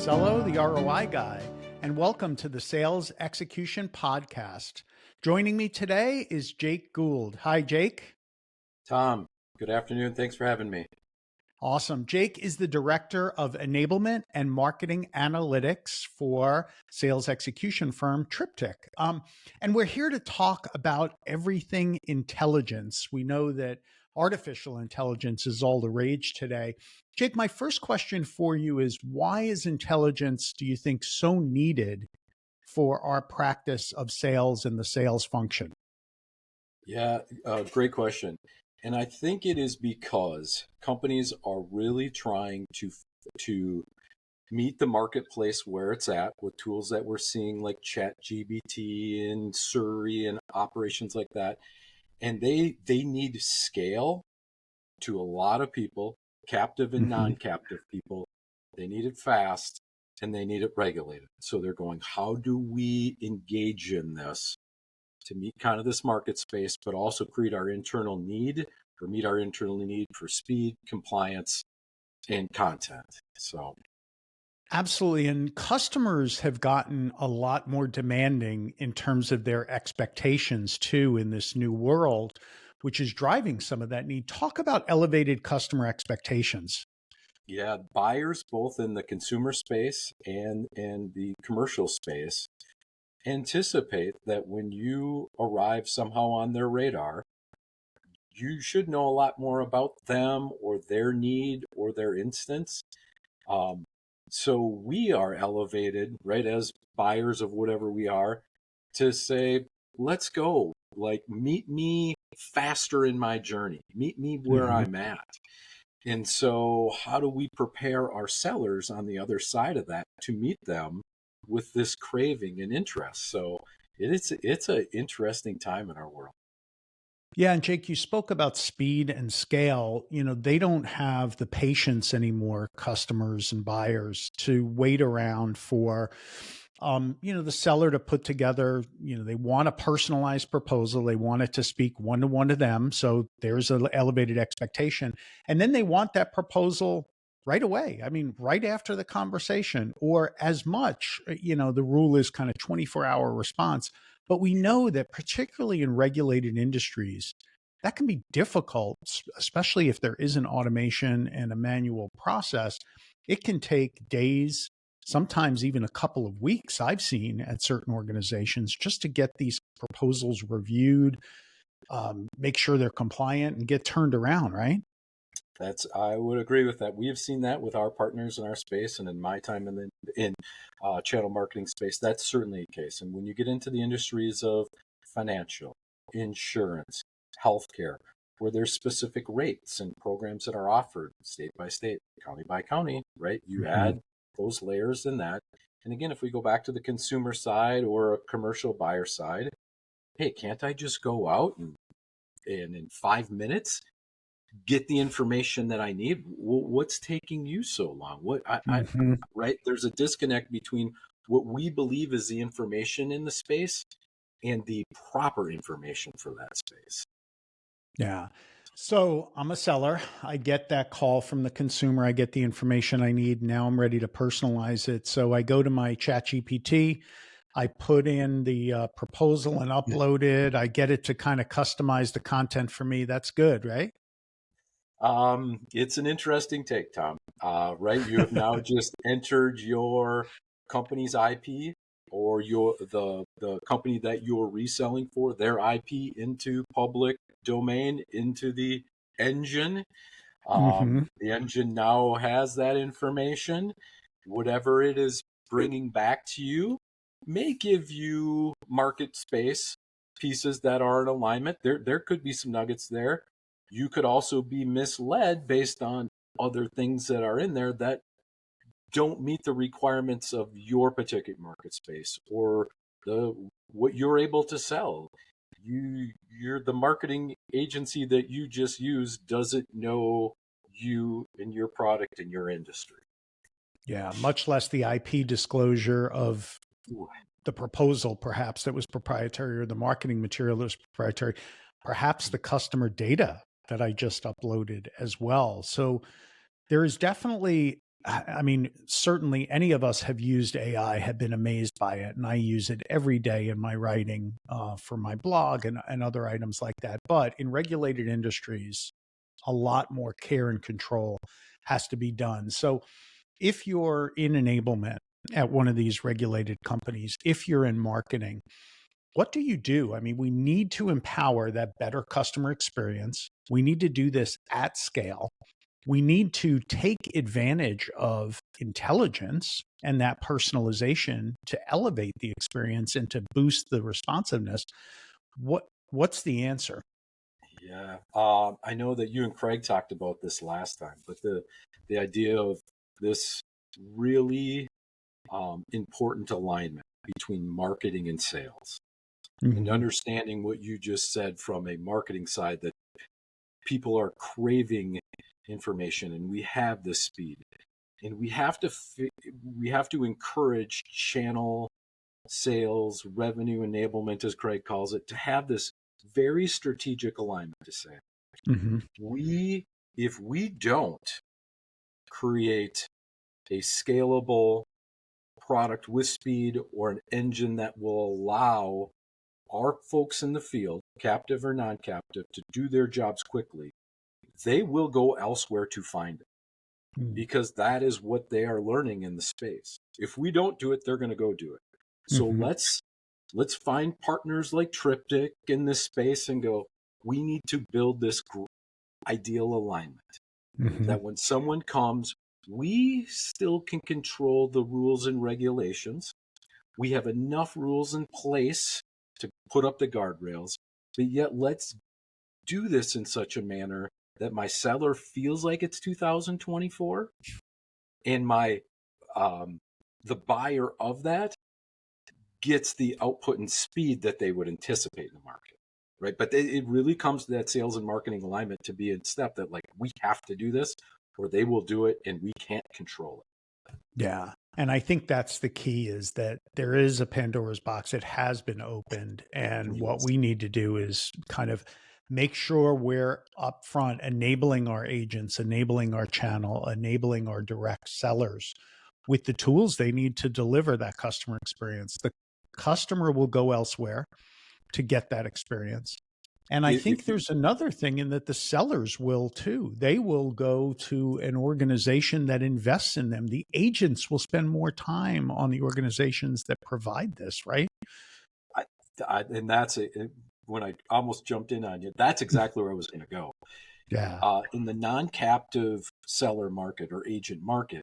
Pisello, the ROI guy, and welcome to the Sales Execution Podcast. Joining me today is Jake Gould. Hi, Jake. Tom, good afternoon. Thanks for having me. Awesome. Jake is the Director of Enablement and Marketing Analytics for sales execution firm Triptych. And we're here to talk about everything intelligence. We know that artificial intelligence is all the rage today. Jake, my first question for you is, why is intelligence, do you think, so needed for our practice of sales and the sales function? Yeah, great question. And I think it is because companies are really trying to meet the marketplace where it's at with tools that we're seeing like ChatGPT and Siri and operations like that. And they need scale to a lot of people, captive and non-captive people. They need it fast and they need it regulated. So they're going, how do we engage in this to meet kind of this market space, but also create our internal need or meet our internal need for speed, compliance, and content. So absolutely. And customers have gotten a lot more demanding in terms of their expectations too in this new world, which is driving some of that need. Talk about elevated customer expectations. yeah, buyers both in the consumer space and the commercial space anticipate that when you arrive somehow on their radar, you should know a lot more about them or their need or their instance. So we are elevated, right, as buyers of whatever we are, to say, let's go, like, meet me faster in my journey, meet me where I'm at. And so how do we prepare our sellers on the other side of that to meet them with this craving and interest? So it's an interesting time in our world. Yeah. And Jake, you spoke about speed and scale. They don't have the patience anymore, customers and buyers, to wait around for, the seller to put together, they want a personalized proposal. They want it to speak one-to-one to them. So there's an elevated expectation. And then they want that proposal right away. I mean, right after the conversation, or as much, the rule is kind of 24-hour response. But we know that particularly in regulated industries, that can be difficult, especially if there isn't automation and a manual process. It can take days, sometimes even a couple of weeks, I've seen at certain organizations, just to get these proposals reviewed, make sure they're compliant and get turned around, right? I would agree with that. We have seen that with our partners in our space, and in my time in channel marketing space, that's certainly a case. And when you get into the industries of financial, insurance, healthcare, where there's specific rates and programs that are offered state by state, county by county, right? You add those layers in that. And again, if we go back to the consumer side or a commercial buyer side, hey, can't I just go out and in 5 minutes get the information that I need? What's taking you so long? Right? There's a disconnect between what we believe is the information in the space and the proper information for that space. Yeah. So I'm a seller. I get that call from the consumer. I get the information I need. Now I'm ready to personalize it. So I go to my ChatGPT. I put in the proposal and upload it. I get it to kind of customize the content for me. That's good, right? It's an interesting take, Tom. Right? You have now just entered your company's IP or the company that you're reselling for, their IP, into public domain, into the engine. The engine now has that information. Whatever it is bringing back to you may give you market space pieces that are in alignment. There could be some nuggets there. You could also be misled based on other things that are in there that don't meet the requirements of your particular market space or what you're able to sell. You're the marketing agency that you just used doesn't know you and your product and your industry. Yeah, much less the IP disclosure of the proposal, perhaps, that was proprietary, or the marketing material that was proprietary, perhaps the customer data that I just uploaded as well. So there is definitely I mean, certainly any of us have used AI, have been amazed by it, and I use it every day in my writing for my blog and other items like that. But in regulated industries, a lot more care and control has to be done. So if you're in enablement at one of these regulated companies, if you're in marketing, what do you do? I mean, we need to empower that better customer experience. We need to do this at scale. We need to take advantage of intelligence and that personalization to elevate the experience and to boost the responsiveness. What's the answer? Yeah, I know that you and Craig talked about this last time, but the idea of this really important alignment between marketing and sales, and Mm-hmm. understanding what you just said from a marketing side, that people are craving information, and we have this speed, and we have to encourage channel sales, revenue enablement, as Craig calls it, to have this very strategic alignment to say, Mm-hmm. we if we don't create a scalable product with speed, or an engine that will allow our folks in the field, captive or non-captive, to do their jobs quickly, they will go elsewhere to find it, because that is what they are learning in the space. If we don't do it, they're going to go do it. So Mm-hmm. let's find partners like Triptych in this space and go, we need to build this ideal alignment, Mm-hmm. that when someone comes, we still can control the rules and regulations. We have enough rules in place to put up the guardrails, but yet let's do this in such a manner that my seller feels like it's 2024, and my the buyer of that gets the output and speed that they would anticipate in the market, right? But it really comes to that sales and marketing alignment to be in step, that like, we have to do this or they will do it and we can't control it. Yeah. And I think that's the key, is that there is a Pandora's box. It has been opened. And what Yes. we need to do is kind of make sure we're upfront enabling our agents, enabling our channel, enabling our direct sellers with the tools they need to deliver that customer experience. The customer will go elsewhere to get that experience. And I think If there's another thing in that the sellers will too. They will go to an organization that invests in them. The agents will spend more time on the organizations that provide this, right? I, and that's it. When I almost jumped in on you, that's exactly where I was going to go. Yeah. In the non-captive seller market or agent market,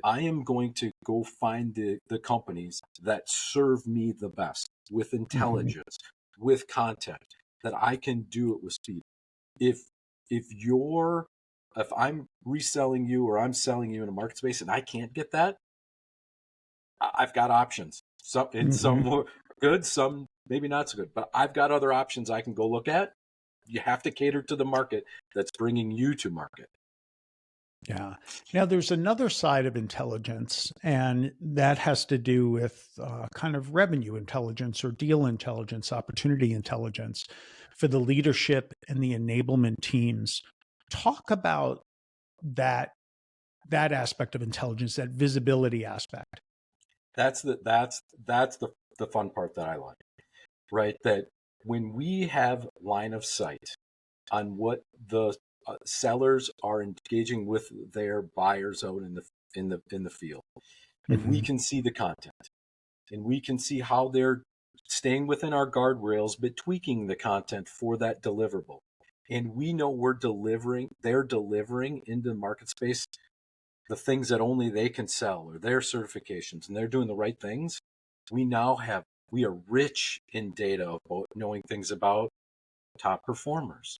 I am going to go find the companies that serve me the best with Mm-hmm. intelligence, with content, that I can do it with speed. If if you're if I'm reselling you or I'm selling you in a market space and I can't get that, I've got options. Some Mm-hmm. more good, some maybe not so good, but I've got other options I can go look at. You have to cater to the market that's bringing you to market. Yeah. Now, there's another side of intelligence, and that has to do with kind of revenue intelligence or deal intelligence, opportunity intelligence for the leadership and the enablement teams. Talk about that that aspect of intelligence, that visibility aspect. That's the fun part that I like, right? That when we have line of sight on what the sellers are engaging with their buyers out in the field, and we Mm-hmm. can see the content, and we can see how they're staying within our guardrails but tweaking the content for that deliverable, and we know they're delivering into the market space the things that only they can sell, or their certifications, and they're doing the right things. We are rich in data about knowing things about top performers,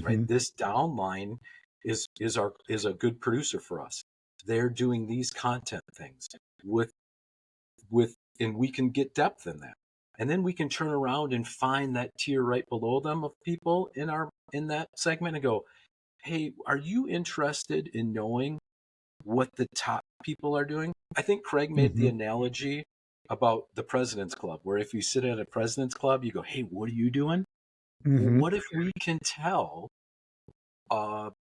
right? Mm-hmm. This downline is a good producer for us. They're doing these content things with with and we can get depth in that. And then we can turn around and find that tier right below them of people in that segment and go, "Hey, are you interested in knowing what the top people are doing?" I think Craig made the Mm-hmm. analogy about the President's Club, where if you sit at a President's Club, you go, "Hey, what are you doing?" Well, Mm-hmm. what if we can tell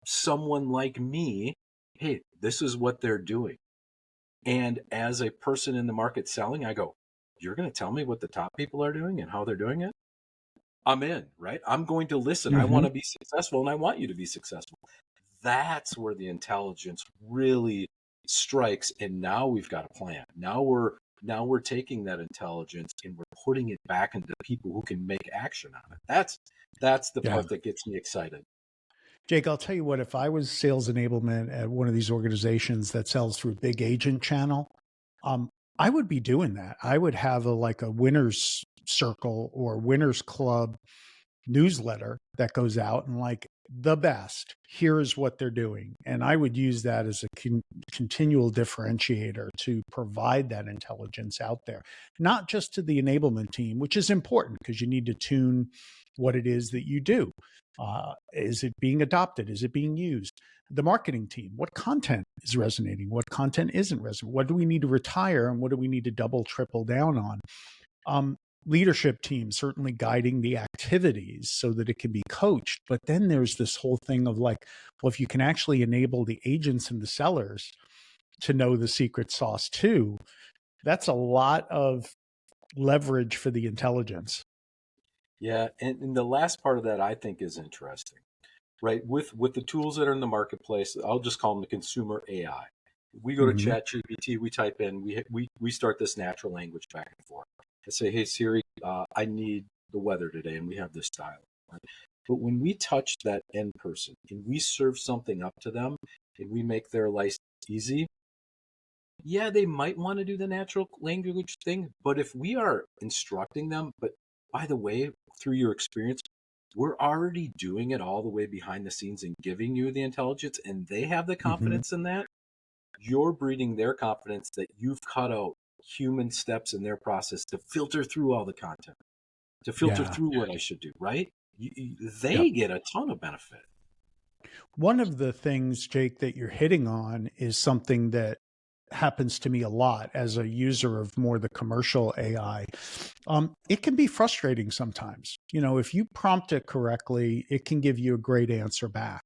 someone like me hey, this is what they're doing. And as a person in the market selling, I go, you're going to tell me what the top people are doing and how they're doing it? I'm in, right? I'm going to listen. I want Hmm. to be successful and I want you to be successful. That's where the intelligence really strikes. And now we've got a plan. Now we're taking that intelligence and we're putting it back into people who can make action on it. That's the Yeah. part that gets me excited. Jake, I'll tell you what, if I was sales enablement at one of these organizations that sells through a big agent channel, um, I would be doing that. I would have like a winners circle or winners club newsletter that goes out and like the best, here is what they're doing. And I would use that as a continual differentiator to provide that intelligence out there, not just to the enablement team, which is important because you need to tune what it is that you do. Is it being adopted? Is it being used? The marketing team, what content is resonating? What content isn't resonating? What do we need to retire and what do we need to double, triple down on? um, Leadership team certainly guiding the activities so that it can be coached. But then there's this whole thing of like, well, if you can actually enable the agents and the sellers to know the secret sauce too, that's a lot of leverage for the intelligence. Yeah, and the last part of that I think is interesting, right? With the tools that are in the marketplace, I'll just call them the consumer AI. We go to Hmm. ChatGPT, we type in, we start this natural language back and forth. I say, hey Siri, I need the weather today, and we have this style. Right? But when we touch that end person and we serve something up to them, and we make their life easy, yeah, they might want to do the natural language thing, but if we are instructing them, but by the way, through your experience, we're already doing it all the way behind the scenes and giving you the intelligence, and they have the Hmm. confidence in that, you're breeding their confidence that you've cut out human steps in their process to filter through all the content, to filter Yeah. through what I should do, right? Yep. They get a ton of benefit. One of the things, Jake, that you're hitting on is something that happens to me a lot as a user of more the commercial AI. It can be frustrating sometimes. You know, if you prompt it correctly, it can give you a great answer back.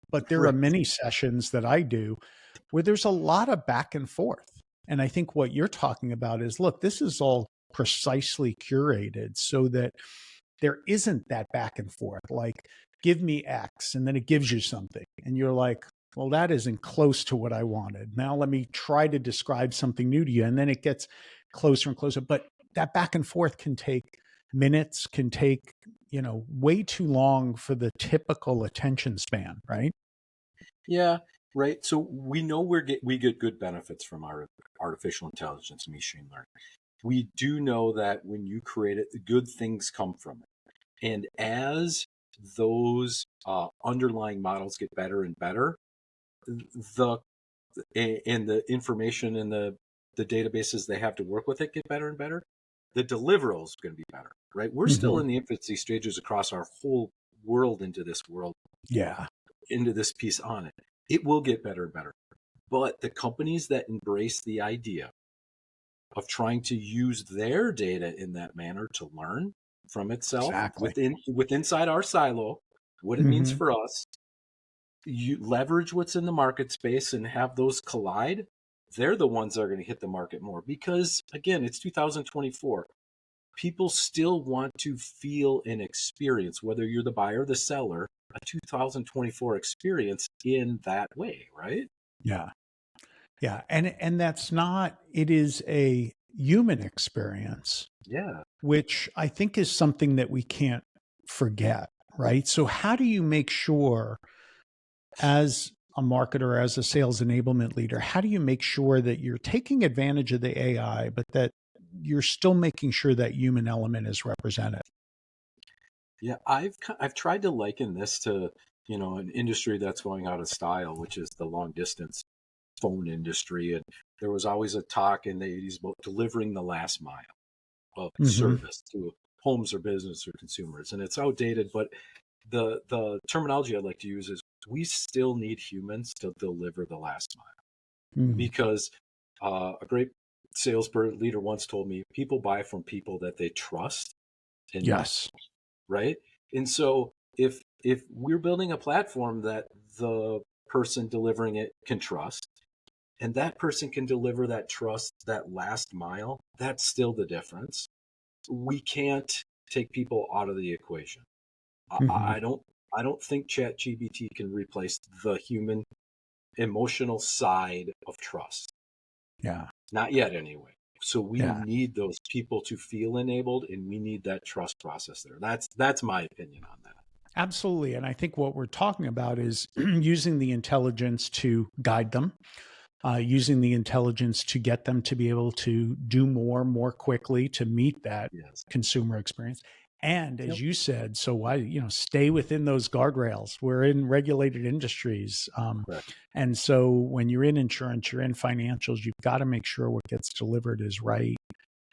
But there are Right. many sessions that I do where there's a lot of back and forth. And I think what you're talking about is look, this is all precisely curated so that there isn't that back and forth. Like, give me X, and then it gives you something. And you're like, well, that isn't close to what I wanted. Now let me try to describe something new to you. And then it gets closer and closer. But that back and forth can take minutes, can take, way too long for the typical attention span, right? Yeah, right. So we know we get good benefits from our artificial intelligence and machine learning. We do know that when you create it, good things come from it. And as those underlying models get better and better, the and the information in the databases they have to work with it get better and better, the deliverables is going to be better, right? We're still Hmm. in the infancy stages across our whole world Yeah, into this piece on it. It will get better and better. But the companies that embrace the idea of trying to use their data in that manner to learn from itself exactly. inside our silo, what it means Hmm. for us, you leverage what's in the market space and have those collide, they're the ones that are going to hit the market more because again, it's 2024. People still want to feel an experience, whether you're the buyer or the seller, a 2024 experience in that way, right? Yeah. Yeah. And that's not, it is a human experience, Yeah. which I think is something that we can't forget, right? So how do you make sure as a marketer, as a sales enablement leader, how do you make sure that you're taking advantage of the AI, but that you're still making sure that human element is represented? Yeah, I've tried to liken this to, an industry that's going out of style, which is the long distance phone industry. And there was always a talk in the 80s about delivering the last mile of Hmm. service to homes or business or consumers. And it's outdated, but the terminology I'd like to use is we still need humans to deliver the last mile Mm. because a great sales leader once told me people buy from people that they trust and know, Yes. right? And so if we're building a platform that the person delivering it can trust, and that person can deliver that trust, that last mile. That's still the difference. We can't take people out of the equation. Mm-hmm. I don't think ChatGPT can replace the human emotional side of trust. Yeah. Not yet, anyway. So we Yeah. need those people to feel enabled, and we need that trust process there. That's my opinion on that. Absolutely. And I think what we're talking about is using the intelligence to guide them, using the intelligence to get them to be able to do more quickly to meet that Yes. consumer experience. And Yep. as you said, so why, stay within those guardrails. We're in regulated industries. Correct. And so when you're in insurance, you're in financials, you've got to make sure what gets delivered is right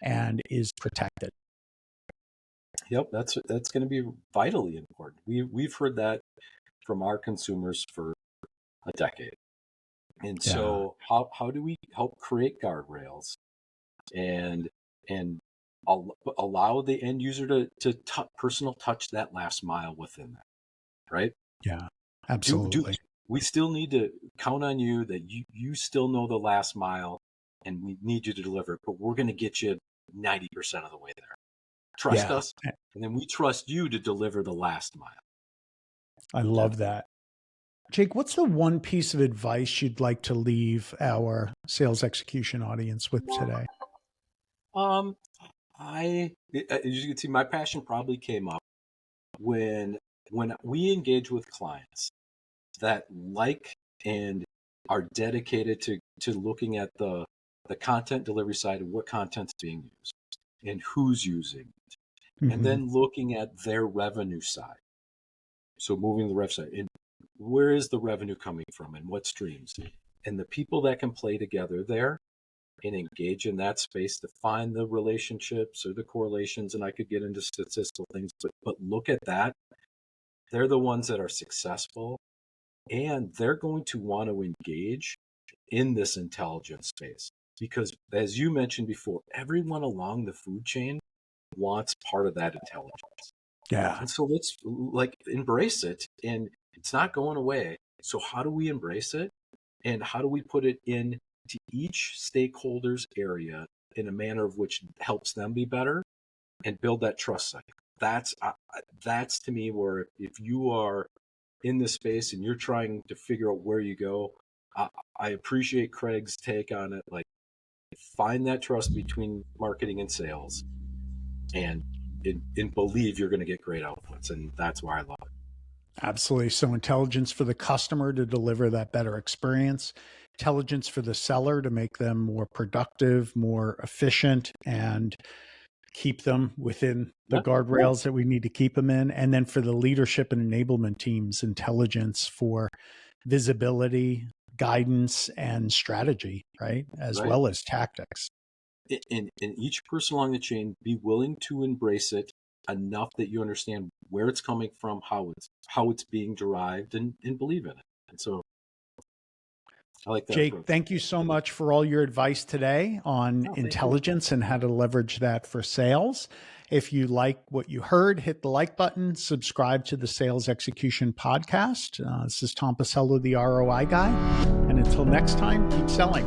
and is protected. Yep, that's going to be vitally important. We've heard that from our consumers for a decade. And so how do we help create guardrails and allow the end user to personal touch that last mile within that, right? Yeah, Do absolutely. we still need to count on you that you still know the last mile, and we need you to deliver it, but we're going to get you 90% of the way there. Trust Yeah, us, and then we trust you to deliver the last mile. I love that. Jake, what's the one piece of advice you'd like to leave our sales execution audience with today? As you can see, my passion probably came up when we engage with clients that like and are dedicated to looking at the content delivery side and what content's being used and who's using it, and then looking at their revenue side. So moving the rev side, and where is the revenue coming from and what streams? And the people that can play together there and engage in that space to find the relationships or the correlations, and I could get into statistical things, but look at that. They're the ones that are successful, and they're going to want to engage in this intelligence space because, as you mentioned before, everyone along the food chain wants part of that intelligence. Yeah. And so let's embrace it, and it's not going away. So how do we embrace it, and how do we put it in to each stakeholder's area in a manner of which helps them be better and build that trust cycle? That's to me where, if you are in this space and you're trying to figure out where you go, I appreciate Craig's take on it. Like, find that trust between marketing and sales, and believe you're going to get great outputs. And that's why I love it. Absolutely. So intelligence for the customer to deliver that better experience, intelligence for the seller to make them more productive, more efficient, and keep them within the guardrails that we need to keep them in. And then for the leadership and enablement teams, intelligence for visibility, guidance, and strategy, right? As well as tactics. And each person along the chain be willing to embrace it enough that you understand where it's coming from, how it's being derived, and believe in it. And so I like that Jake, approach. thank you so much for all your advice today on intelligence and how to leverage that for sales. If you like what you heard, hit the like button, subscribe to the Sales Execution Podcast. This is Tom Pisello, the ROI guy. And until next time, keep selling.